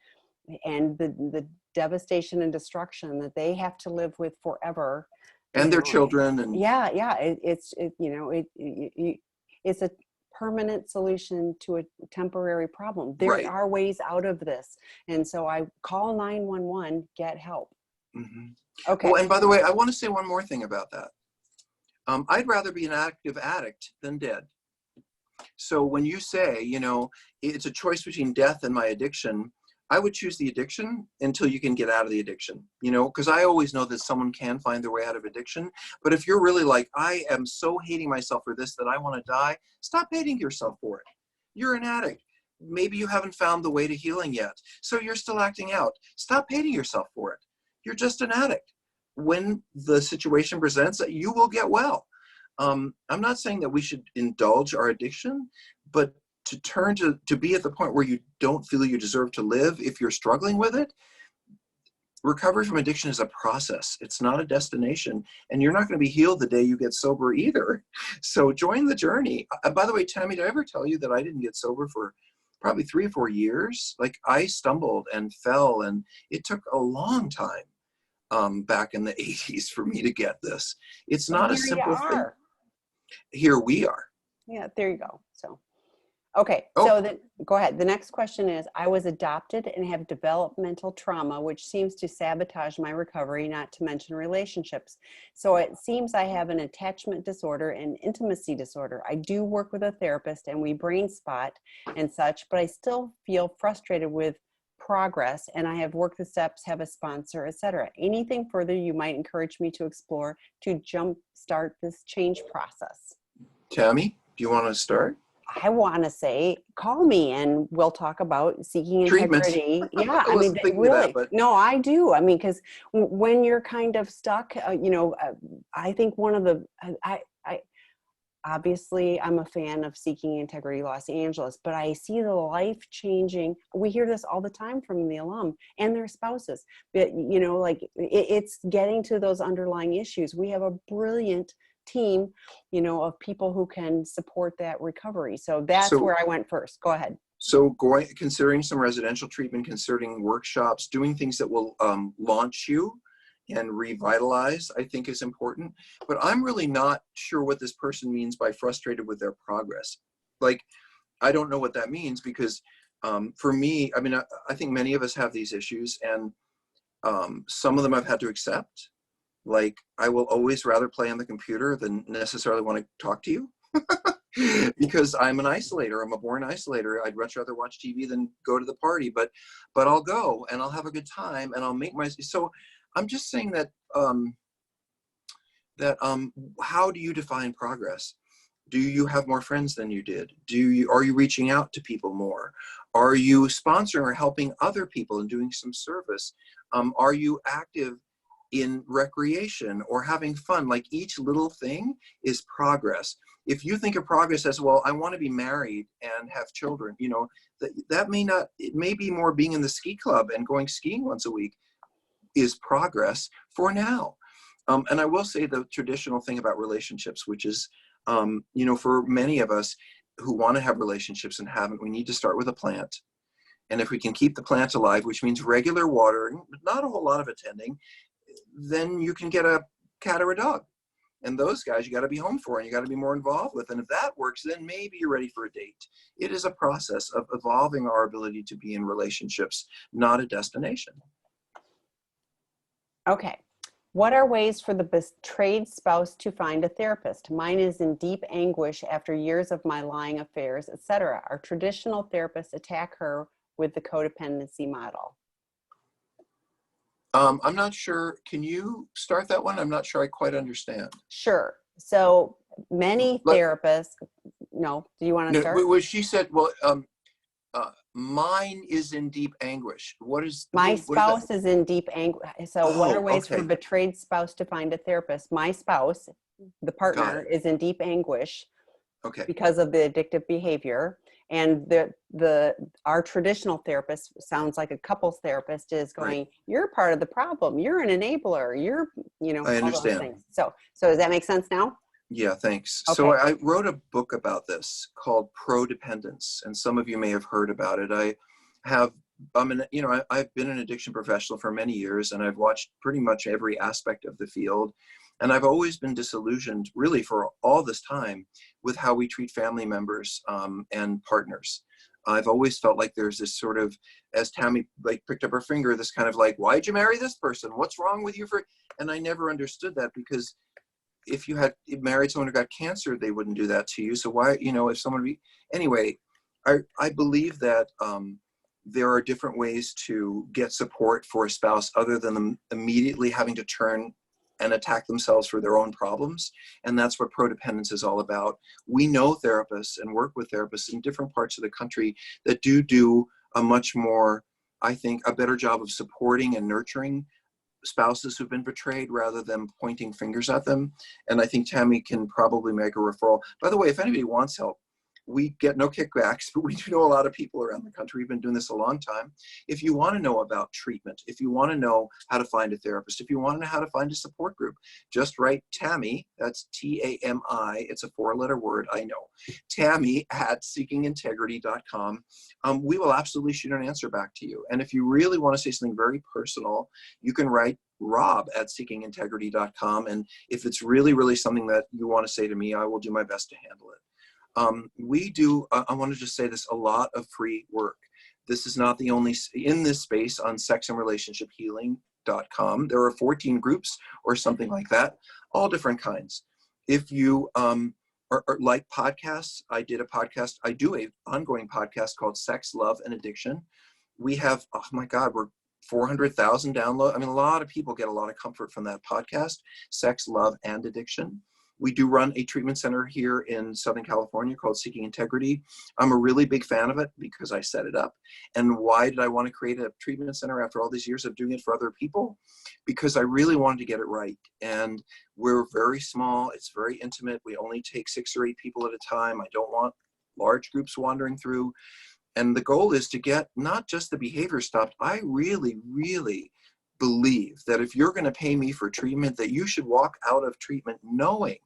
the devastation and destruction that they have to live with forever. And their children. And it's a permanent solution to a temporary problem. There are ways out of this. And so I call 911, get help. Mm-hmm. Okay. Oh, and by the way, I want to say one more thing about that. I'd rather be an active addict than dead. So when you say, you know, it's a choice between death and my addiction, I would choose the addiction until you can get out of the addiction, you know, because I always know that someone can find their way out of addiction. But if you're really like, I am so hating myself for this that I want to die, stop hating yourself for it. You're an addict. Maybe you haven't found the way to healing yet. So you're still acting out. Stop hating yourself for it. You're just an addict. When the situation presents, you will get well. I'm not saying that we should indulge our addiction, but to turn to be at the point where you don't feel you deserve to live if you're struggling with it. Recovery from addiction is a process. It's not a destination, and you're not going to be healed the day you get sober either. So join the journey. By the way, Tammy, did I ever tell you that I didn't get sober for probably 3 or 4 years? Like, I stumbled and fell, and it took a long time back in the 80s for me to get this. It's not a simple thing. Here we are. Yeah, there you go. So, okay. So then go ahead. The next question is, I was adopted and have developmental trauma, which seems to sabotage my recovery, not to mention relationships. So it seems I have an attachment disorder and intimacy disorder. I do work with a therapist and we brain spot and such, but I still feel frustrated with progress, and I have worked the steps, have a sponsor, etc. Anything further you might encourage me to explore to jumpstart this change process? Tammy, do you want to start? I want to say, call me and we'll talk about seeking integrity. Yeah, I mean, really. No, I do. I mean, because when you're kind of stuck, I think one of the, obviously, I'm a fan of Seeking Integrity Los Angeles, but I see the life-changing, we hear this all the time from the alum and their spouses, but, you know, like it's getting to those underlying issues. We have a brilliant team, you know, of people who can support that recovery. So that's where I went first. Go ahead. So considering some residential treatment, considering workshops, doing things that will launch you and revitalize, I think is important. But I'm really not sure what this person means by frustrated with their progress. Like, I don't know what that means, because for me, I mean, I think many of us have these issues, and some of them I've had to accept. Like, I will always rather play on the computer than necessarily want to talk to you. Because I'm an isolator. I'm a born isolator. I'd much rather watch TV than go to the party, but I'll go and I'll have a good time and I'll make so I'm just saying that how do you define progress? Do you have more friends than you did? Are you reaching out to people more? Are you sponsoring or helping other people and doing some service? Are you active in recreation or having fun? Like, each little thing is progress. If you think of progress as, well, I want to be married and have children, you know, that may not, it may be more being in the ski club and going skiing once a week is progress for now. And I will say the traditional thing about relationships, which is, you know, for many of us who want to have relationships and haven't, we need to start with a plant. And if we can keep the plant alive, which means regular watering, not a whole lot of attending, then you can get a cat or a dog. And those guys you got to be home for and you got to be more involved with. And if that works, then maybe you're ready for a date. It is a process of evolving our ability to be in relationships, not a destination. Okay. What are ways for the betrayed spouse to find a therapist? Mine is in deep anguish after years of my lying affairs, etc. Our traditional therapists attack her with the codependency model. I'm not sure. Can you start that one? I'm not sure I quite understand. Sure. So many therapists, no, do you want to start? Well, she said, well, mine is in deep anguish. My spouse is in deep anguish. So what are ways for okay. a betrayed spouse to find a therapist? My spouse, the partner, is in deep anguish because of the addictive behavior. And our traditional therapist, sounds like a couples therapist, is going, you're part of the problem. You're an enabler. You're, I understand. all those things. So does that make sense now? Yeah, thanks. Okay. So I wrote a book about this called Pro-Dependence, and some of you may have heard about it. I've been an addiction professional for many years, and I've watched pretty much every aspect of the field. And I've always been disillusioned, really, for all this time, with how we treat family members and partners. I've always felt like there's this sort of, as Tammy picked up her finger, this kind of like, why'd you marry this person? What's wrong with you? And I never understood that, because if you had married someone who got cancer, they wouldn't do that to you. So why, if someone anyway, I believe that there are different ways to get support for a spouse other than them immediately having to turn and attack themselves for their own problems. And that's what Pro-Dependence is all about. We know therapists and work with therapists in different parts of the country that do a much more, I think, a better job of supporting and nurturing spouses who've been betrayed rather than pointing fingers at them. And I think Tammy can probably make a referral. By the way, if anybody wants help, we get no kickbacks, but we do know a lot of people around the country. We've been doing this a long time. If you want to know about treatment, if you want to know how to find a therapist, if you want to know how to find a support group, just write Tammy, that's T-A-M-I, it's a 4-letter word, I know, Tammy at seekingintegrity.com. We will absolutely shoot an answer back to you. And if you really want to say something very personal, you can write Rob at seekingintegrity.com. And if it's really, really something that you want to say to me, I will do my best to handle it. We do, I want to just say this, a lot of free work. This is not the only, in this space on sexandrelationshiphealing.com, there are 14 groups or something like that, all different kinds. If you are like podcasts, I do a ongoing podcast called Sex, Love, and Addiction. We have, oh my God, we're 400,000 downloads. I mean, a lot of people get a lot of comfort from that podcast, Sex, Love, and Addiction. We do run a treatment center here in Southern California called Seeking Integrity. I'm a really big fan of it because I set it up. And why did I want to create a treatment center after all these years of doing it for other people? Because I really wanted to get it right. And we're very small. It's very intimate. We only take 6 or 8 people at a time. I don't want large groups wandering through. And the goal is to get not just the behavior stopped. I really, really believe that if you're going to pay me for treatment, that you should walk out of treatment knowing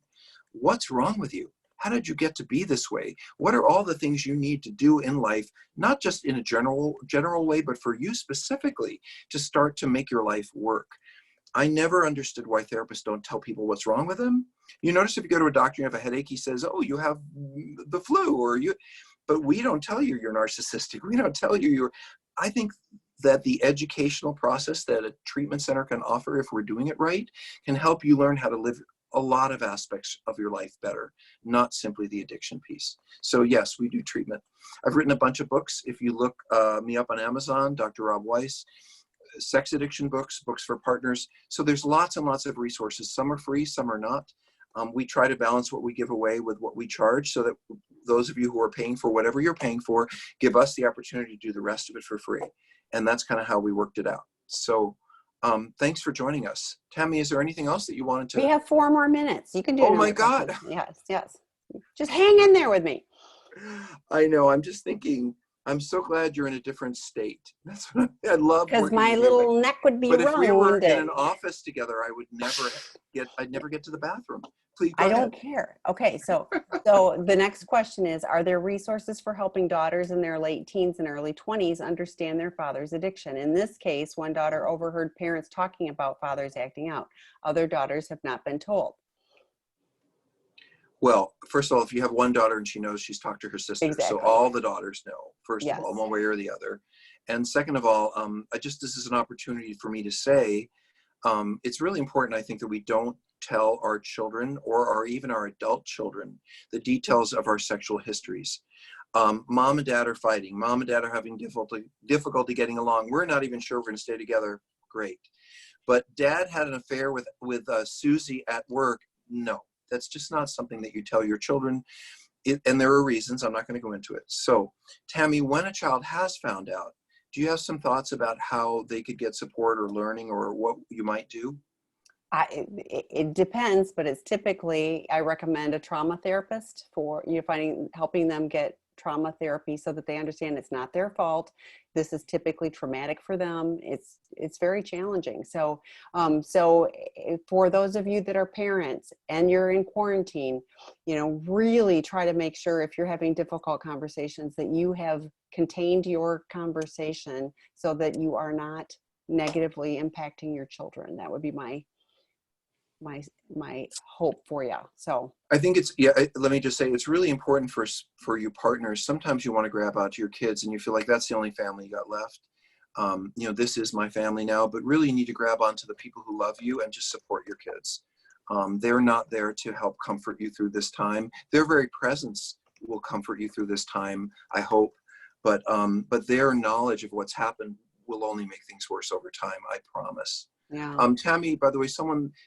what's wrong with you. How did you get to be this way? What are all the things you need to do in life, not just in a general way, but for you specifically to start to make your life work? I never understood why therapists don't tell people what's wrong with them. You notice if you go to a doctor, you have a headache, he says, oh, you have the flu, but we don't tell you you're narcissistic. We don't tell you I think that the educational process that a treatment center can offer, if we're doing it right, can help you learn how to live a lot of aspects of your life better, not simply the addiction piece. So yes, we do treatment. I've written a bunch of books. If you look me up on Amazon, Dr. Rob Weiss, sex addiction books, books for partners. So there's lots and lots of resources. Some are free, some are not. We try to balance what we give away with what we charge so that those of you who are paying for whatever you're paying for, give us the opportunity to do the rest of it for free. And that's kind of how we worked it out. So thanks for joining us. Tammy, is there anything else that you wanted to? We have 4 more minutes. You can do it. Oh my God. Yes. Just hang in there with me. I know. I'm just thinking, I'm so glad you're in a different state. That's what I love. Because my little neck would be But wrung if we were one day. in an office together, I'd never get to the bathroom. Please, go I ahead. don't care. Okay, so the next question is, are there resources for helping daughters in their late teens and early 20s understand their father's addiction? In this case, one daughter overheard parents talking about fathers acting out. Other daughters have not been told. Well, first of all, if you have one daughter and she knows, she's talked to her sister. So Exactly. all the daughters know, first of all, Yes. one way or the other. And second of all, this is an opportunity for me to say, it's really important, I think, that we don't tell our children or even our adult children the details of our sexual histories. Mom and dad are fighting. Mom and dad are having difficulty getting along. We're not even sure we're going to stay together. Great. But dad had an affair with Susie at work. No, that's just not something that you tell your children. And there are reasons. I'm not going to go into it. So, Tammy, when a child has found out, do you have some thoughts about how they could get support or learning or what you might do? It depends, but it's typically, I recommend a trauma therapist for helping them get trauma therapy so that they understand it's not their fault. This is typically traumatic for them. It's very challenging. So for those of you that are parents and you're in quarantine, really try to make sure, if you're having difficult conversations, that you have contained your conversation so that you are not negatively impacting your children. That would be my hope for you. So I think let me just say, it's really important for you partners. Sometimes you want to grab out to your kids and you feel like that's the only family you got left. This is my family now, but really you need to grab onto the people who love you and just support your kids. They're not there to help comfort you through this time. Their very presence will comfort you through this time, I hope. But their knowledge of what's happened will only make things worse over time, I promise. yeah. Tammy, by the way,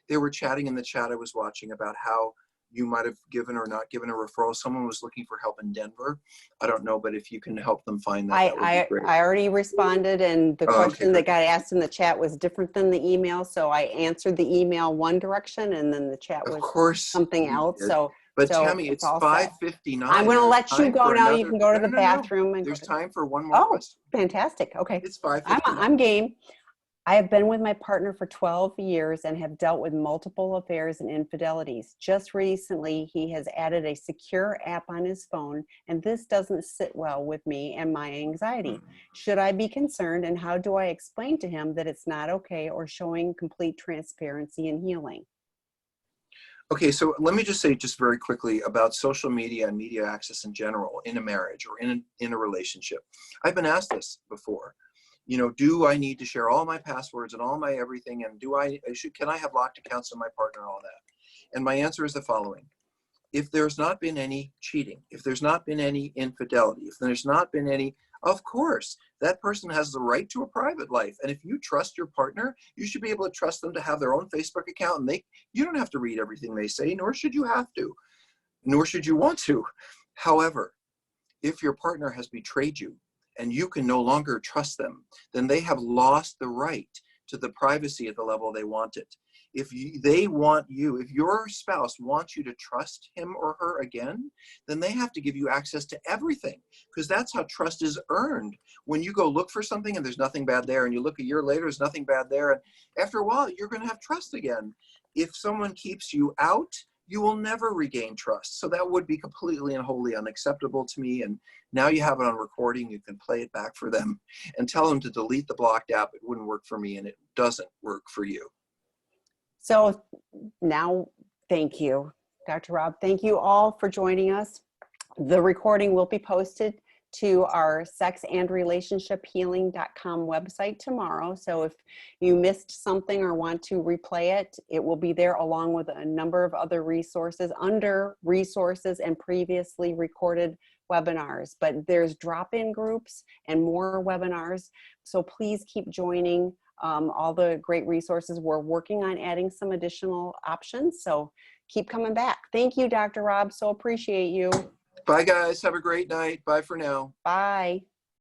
they were chatting in the chat I was watching about how you might have given or not given a referral. Someone was looking for help in Denver. I don't know, but if you can help them find that, that would be great. I already responded, and the question that got asked in the chat was different than the email. So I answered the email one direction, and then the chat was something else. Did. So Tammy, it's 5:59. I'm going to let you go now. You can go to the bathroom. There's time for one more question. Fantastic. Okay. It's 5:59. I'm game. I have been with my partner for 12 years and have dealt with multiple affairs and infidelities. Just recently, he has added a secure app on his phone, and this doesn't sit well with me and my anxiety. Should I be concerned, and how do I explain to him that it's not okay, or showing complete transparency and healing? Okay, so let me just say just very quickly about social media and media access in general in a marriage or in a relationship. I've been asked this before. Do I need to share all my passwords and all my everything? And can I have locked accounts on my partner and all that? And my answer is the following. If there's not been any cheating, if there's not been any infidelity, if there's not been any, of course, that person has the right to a private life. And if you trust your partner, you should be able to trust them to have their own Facebook account. And you don't have to read everything they say, nor should you have to, nor should you want to. However, if your partner has betrayed you, and you can no longer trust them, then they have lost the right to the privacy at the level they want it. If your spouse wants you to trust him or her again, then they have to give you access to everything, because that's how trust is earned. When you go look for something and there's nothing bad there, and you look a year later, there's nothing bad there, and after a while, you're going to have trust again. If someone keeps you out, you will never regain trust. So that would be completely and wholly unacceptable to me. And now you have it on recording. You can play it back for them and tell them to delete the blocked app. It wouldn't work for me, and it doesn't work for you. So now, thank you, Dr. Rob. Thank you all for joining us. The recording will be posted to our sexandrelationshiphealing.com website tomorrow. So if you missed something or want to replay it, it will be there along with a number of other resources under resources and previously recorded webinars. But there's drop-in groups and more webinars. So please keep joining all the great resources. We're working on adding some additional options. So keep coming back. Thank you, Dr. Rob. So appreciate you. Bye, guys. Have a great night. Bye for now. Bye.